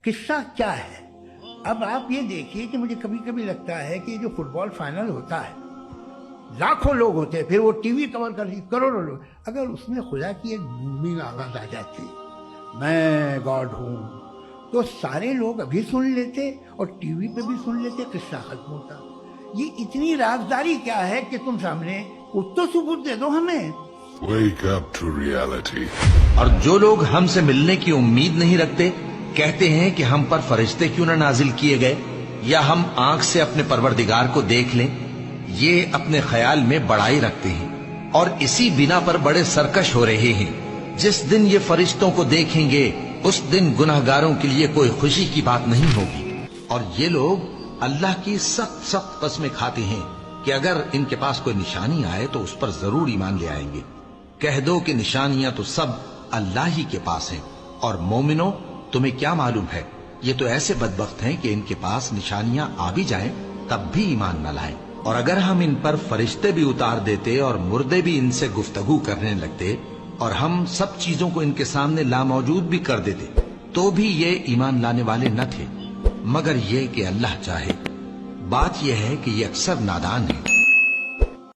قصہ کیا ہے؟ اب آپ یہ دیکھیے کہ مجھے کبھی کبھی لگتا ہے کہ جو فٹ بال فائنل ہوتا ہے، لاکھوں لوگ ہوتے ہیں، پھر وہ ٹی وی کور کر لی کروڑوں لوگ، اگر اس میں خدا کی ایک گونگی آواز آ جاتی میں گاڈ ہوں، تو سارے لوگ ابھی سن لیتے اور ٹی وی پہ بھی سن لیتے، قصہ ختم ہوتا۔ یہ اتنی رازداری کیا ہے کہ تم سامنے کچھ تو ثبوت دے دو ہمیں۔ Wake up to reality. اور جو لوگ ہم سے ملنے کی امید نہیں رکھتے، کہتے ہیں کہ ہم پر فرشتے کیوں نہ نازل کیے گئے یا ہم آنکھ سے اپنے پروردگار کو دیکھ لیں، یہ اپنے خیال میں بڑائی رکھتے ہیں اور اسی بنا پر بڑے سرکش ہو رہے ہیں۔ جس دن یہ فرشتوں کو دیکھیں گے اس دن گناہگاروں کے لیے کوئی خوشی کی بات نہیں ہوگی۔ اور یہ لوگ اللہ کی سخت سخت قسمیں کھاتے ہیں کہ اگر ان کے پاس کوئی نشانی آئے تو اس پر ضرور ایمان لے آئیں گے۔ کہہ دو کہ نشانیاں تو سب اللہ ہی کے پاس ہیں، اور مومنوں تمہیں کیا معلوم ہے، یہ تو ایسے بدبخت ہیں کہ ان کے پاس نشانیاں آ بھی جائیں تب بھی ایمان نہ لائیں۔ اور اگر ہم ان پر فرشتے بھی اتار دیتے اور مردے بھی ان سے گفتگو کرنے لگتے اور ہم سب چیزوں کو ان کے سامنے لاموجود بھی کر دیتے تو بھی یہ ایمان لانے والے نہ تھے، مگر یہ کہ اللہ چاہے۔ بات یہ ہے کہ یہ اکثر نادان ہیں۔